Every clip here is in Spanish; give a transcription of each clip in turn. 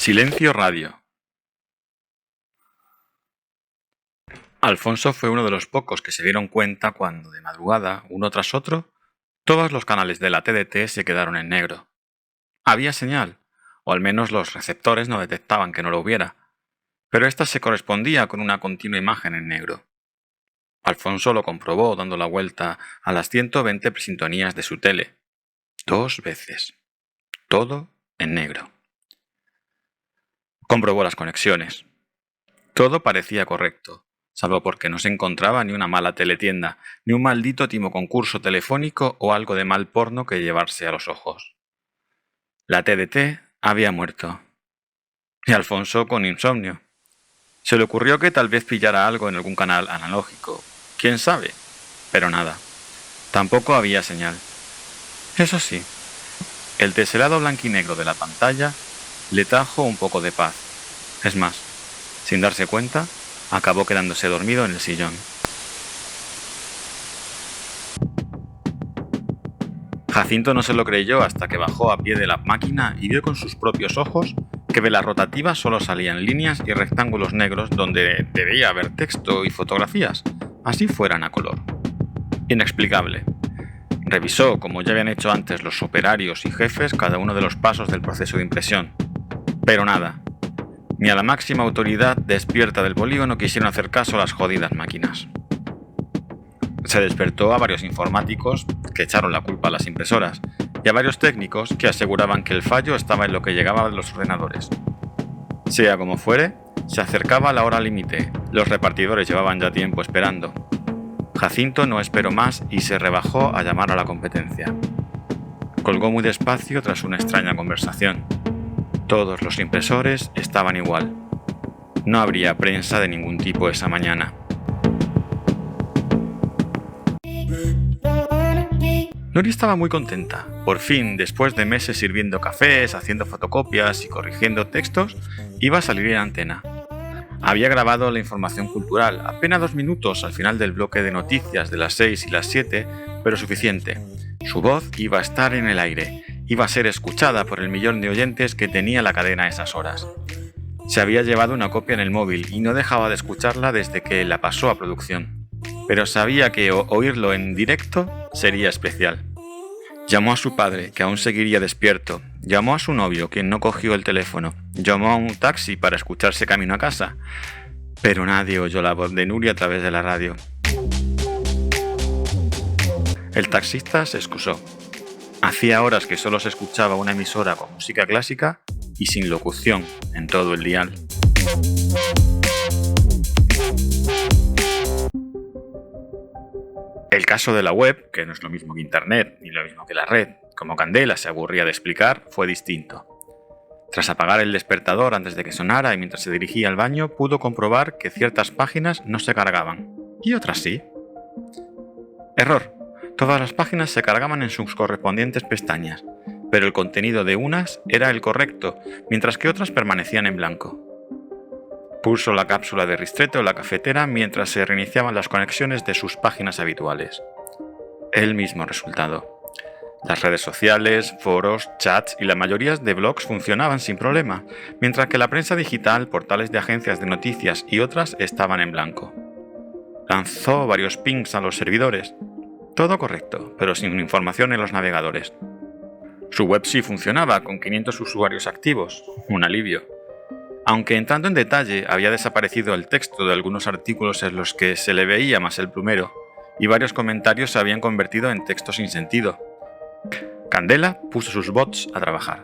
Silencio Radio. Alfonso fue uno de los pocos que se dieron cuenta cuando, de madrugada, uno tras otro, todos los canales de la TDT se quedaron en negro. Había señal, o al menos los receptores no detectaban que no lo hubiera, pero ésta se correspondía con una continua imagen en negro. Alfonso lo comprobó dando la vuelta a las 120 sintonías de su tele. 2 veces. Todo en negro. Comprobó las conexiones. Todo parecía correcto, salvo porque no se encontraba ni una mala teletienda, ni un maldito timo concurso telefónico o algo de mal porno que llevarse a los ojos. La TDT había muerto. Y Alfonso con insomnio. Se le ocurrió que tal vez pillara algo en algún canal analógico. ¿Quién sabe? Pero nada. Tampoco había señal. Eso sí, el teselado blanquinegro de la pantalla le trajo un poco de paz. Es más, sin darse cuenta, acabó quedándose dormido en el sillón. Jacinto no se lo creyó hasta que bajó a pie de la máquina y vio con sus propios ojos que de la rotativa solo salían líneas y rectángulos negros donde debía haber texto y fotografías, así fueran a color. Inexplicable. Revisó, como ya habían hecho antes los operarios y jefes, cada uno de los pasos del proceso de impresión. Pero nada. Ni a la máxima autoridad despierta del polígono quisieron hacer caso a las jodidas máquinas. Se despertó a varios informáticos que echaron la culpa a las impresoras y a varios técnicos que aseguraban que el fallo estaba en lo que llegaba de los ordenadores. Sea como fuere, se acercaba la hora límite, los repartidores llevaban ya tiempo esperando. Jacinto no esperó más y se rebajó a llamar a la competencia. Colgó muy despacio tras una extraña conversación. Todos los impresores estaban igual. No habría prensa de ningún tipo esa mañana. Nuri estaba muy contenta. Por fin, después de meses sirviendo cafés, haciendo fotocopias y corrigiendo textos, iba a salir en antena. Había grabado la información cultural, apenas 2 minutos al final del bloque de noticias de las 6 y las 7, pero suficiente. Su voz iba a estar en el aire, iba a ser escuchada por el millón de oyentes que tenía la cadena a esas horas. Se había llevado una copia en el móvil y no dejaba de escucharla desde que la pasó a producción. Pero sabía que oírlo en directo sería especial. Llamó a su padre, que aún seguiría despierto. Llamó a su novio, quien no cogió el teléfono. Llamó a un taxi para escucharse camino a casa. Pero nadie oyó la voz de Nuria a través de la radio. El taxista se excusó. Hacía horas que solo se escuchaba una emisora con música clásica y sin locución en todo el dial. El caso de la web, que no es lo mismo que Internet ni lo mismo que la red, como Candela se aburría de explicar, fue distinto. Tras apagar el despertador antes de que sonara y mientras se dirigía al baño, pudo comprobar que ciertas páginas no se cargaban, y otras sí. Error. Todas las páginas se cargaban en sus correspondientes pestañas, pero el contenido de unas era el correcto, mientras que otras permanecían en blanco. Pulsó la cápsula de ristreto en la cafetera mientras se reiniciaban las conexiones de sus páginas habituales. El mismo resultado. Las redes sociales, foros, chats y la mayoría de blogs funcionaban sin problema, mientras que la prensa digital, portales de agencias de noticias y otras estaban en blanco. Lanzó varios pings a los servidores. Todo correcto, pero sin información en los navegadores. Su web sí funcionaba, con 500 usuarios activos. Un alivio. Aunque entrando en detalle, había desaparecido el texto de algunos artículos en los que se le veía más el plumero, y varios comentarios se habían convertido en texto sin sentido. Candela puso sus bots a trabajar.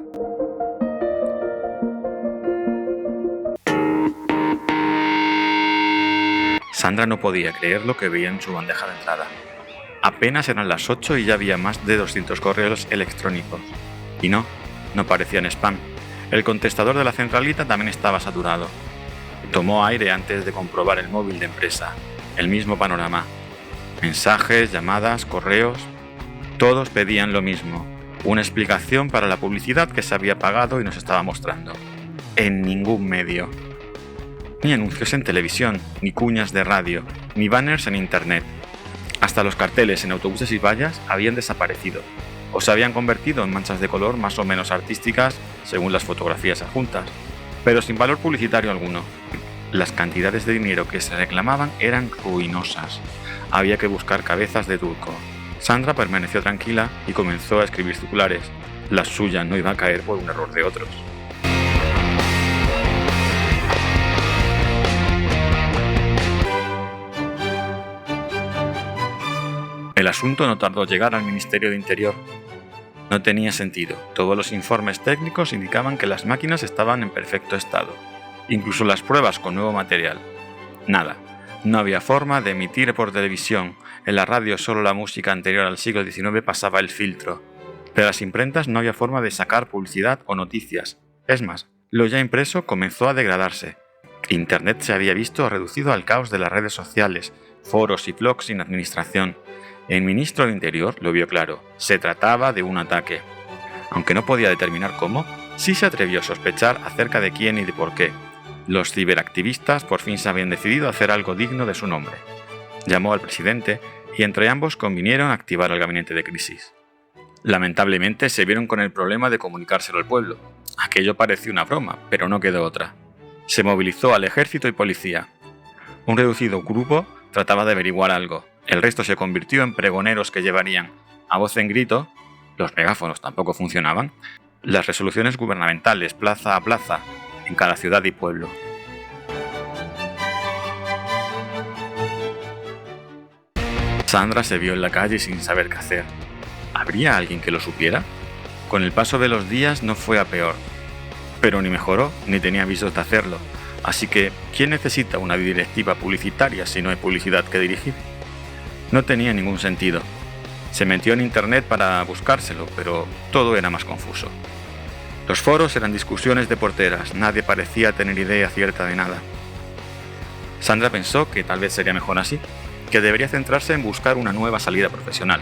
Sandra no podía creer lo que veía en su bandeja de entrada. Apenas eran las 8 y ya había más de 200 correos electrónicos. Y no parecían spam. El contestador de la centralita también estaba saturado. Tomó aire antes de comprobar el móvil de empresa. El mismo panorama. Mensajes, llamadas, correos. Todos pedían lo mismo. Una explicación para la publicidad que se había pagado y nos estaba mostrando. En ningún medio. Ni anuncios en televisión, ni cuñas de radio, ni banners en internet. Hasta los carteles en autobuses y vallas habían desaparecido. O se habían convertido en manchas de color más o menos artísticas según las fotografías adjuntas. pero sin valor publicitario alguno. Las cantidades de dinero que se reclamaban eran ruinosas. Había que buscar cabezas de turco. Sandra permaneció tranquila y comenzó a escribir circulares. La suya no iba a caer por un error de otros. El asunto no tardó en llegar al Ministerio de Interior. No tenía sentido. Todos los informes técnicos indicaban que las máquinas estaban en perfecto estado. Incluso las pruebas con nuevo material. Nada. No había forma de emitir por televisión. En la radio solo la música anterior al siglo XIX pasaba el filtro. De las imprentas no había forma de sacar publicidad o noticias. Es más, lo ya impreso comenzó a degradarse. Internet se había visto reducido al caos de las redes sociales, foros y blogs sin administración. El ministro de Interior lo vio claro. Se trataba de un ataque. Aunque no podía determinar cómo, sí se atrevió a sospechar acerca de quién y de por qué. Los ciberactivistas por fin se habían decidido a hacer algo digno de su nombre. Llamó al presidente y entre ambos convinieron activar el gabinete de crisis. Lamentablemente se vieron con el problema de comunicárselo al pueblo. Aquello parecía una broma, pero no quedó otra. Se movilizó al ejército y policía. Un reducido grupo trataba de averiguar algo. El resto se convirtió en pregoneros que llevarían, a voz en grito, los megáfonos tampoco funcionaban, las resoluciones gubernamentales plaza a plaza, en cada ciudad y pueblo. Sandra se vio en la calle sin saber qué hacer. ¿Habría alguien que lo supiera? Con el paso de los días no fue a peor, pero ni mejoró ni tenía avisos de hacerlo, así que ¿quién necesita una directiva publicitaria si no hay publicidad que dirigir? No tenía ningún sentido. Se metió en internet para buscárselo, pero todo era más confuso. Los foros eran discusiones de porteras, nadie parecía tener idea cierta de nada. Sandra pensó que tal vez sería mejor así, que debería centrarse en buscar una nueva salida profesional,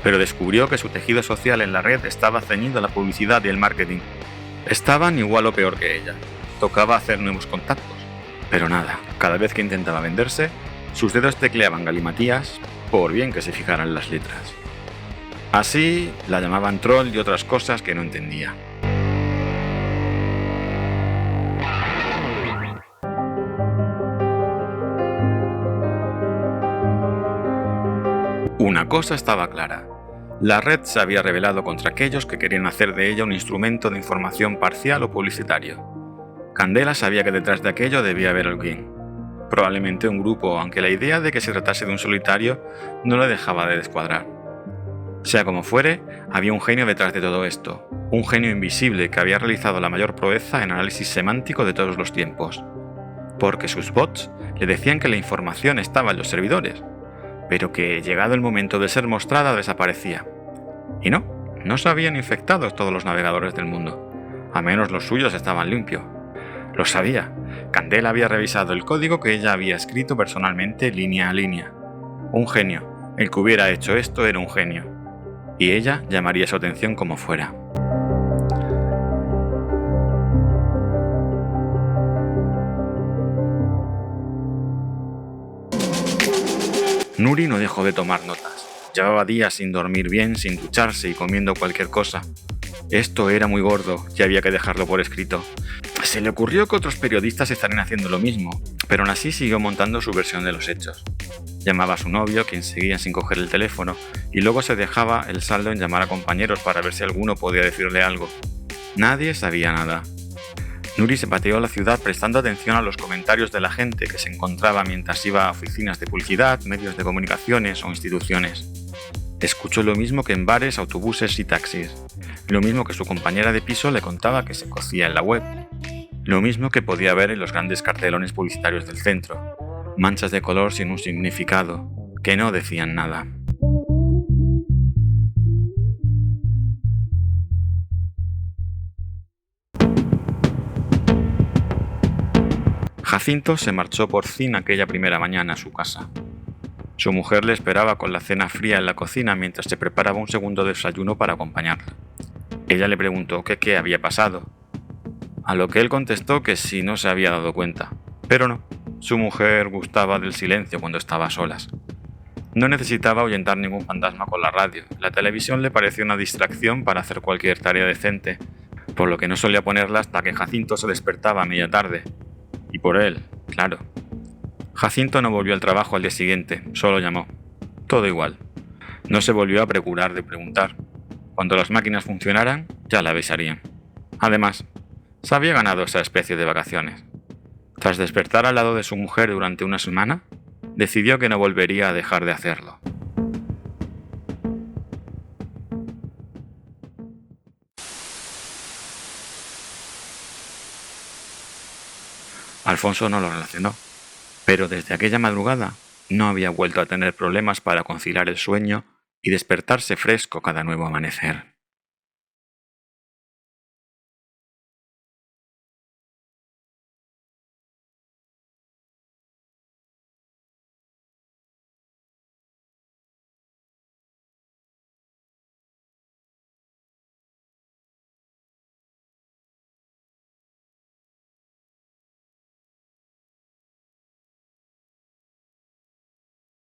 pero descubrió que su tejido social en la red estaba ceñido a la publicidad y el marketing. Estaban igual o peor que ella. Tocaba hacer nuevos contactos, pero nada, cada vez que intentaba venderse, sus dedos tecleaban galimatías, por bien que se fijaran en las letras. Así la llamaban troll y otras cosas que no entendía. Una cosa estaba clara. La red se había rebelado contra aquellos que querían hacer de ella un instrumento de información parcial o publicitario. Candela sabía que detrás de aquello debía haber alguien. Probablemente un grupo, aunque la idea de que se tratase de un solitario no le dejaba de descuadrar. Sea como fuere, había un genio detrás de todo esto, un genio invisible que había realizado la mayor proeza en análisis semántico de todos los tiempos. Porque sus bots le decían que la información estaba en los servidores, pero que llegado el momento de ser mostrada desaparecía. Y no se habían infectado todos los navegadores del mundo, a menos los suyos estaban limpios. Lo sabía. Candela había revisado el código que ella había escrito personalmente línea a línea. Un genio. El que hubiera hecho esto era un genio. Y ella llamaría su atención como fuera. Nuri no dejó de tomar notas. Llevaba días sin dormir bien, sin ducharse y comiendo cualquier cosa. Esto era muy gordo y había que dejarlo por escrito. Se le ocurrió que otros periodistas estarían haciendo lo mismo, pero aún así siguió montando su versión de los hechos. Llamaba a su novio, quien seguía sin coger el teléfono, y luego se dejaba el saldo en llamar a compañeros para ver si alguno podía decirle algo. Nadie sabía nada. Nuri se pateó la ciudad prestando atención a los comentarios de la gente que se encontraba mientras iba a oficinas de publicidad, medios de comunicaciones o instituciones. Escuchó lo mismo que en bares, autobuses y taxis. Lo mismo que su compañera de piso le contaba que se cocía en la web. Lo mismo que podía ver en los grandes cartelones publicitarios del centro. Manchas de color sin un significado, que no decían nada. Jacinto se marchó por fin aquella primera mañana a su casa. Su mujer le esperaba con la cena fría en la cocina mientras se preparaba un segundo desayuno para acompañarla. Ella le preguntó que qué había pasado, a lo que él contestó que sí no se había dado cuenta, pero no, su mujer gustaba del silencio cuando estaba a solas. No necesitaba ahuyentar ningún fantasma con la radio, la televisión le pareció una distracción para hacer cualquier tarea decente, por lo que no solía ponerla hasta que Jacinto se despertaba a media tarde. Y por él, claro. Jacinto no volvió al trabajo al día siguiente, solo llamó. Todo igual. No se volvió a procurar de preguntar. Cuando las máquinas funcionaran, ya la avisarían. Además, se había ganado esa especie de vacaciones. Tras despertar al lado de su mujer durante una semana, decidió que no volvería a dejar de hacerlo. Alfonso no lo relacionó, pero desde aquella madrugada no había vuelto a tener problemas para conciliar el sueño y despertarse fresco cada nuevo amanecer.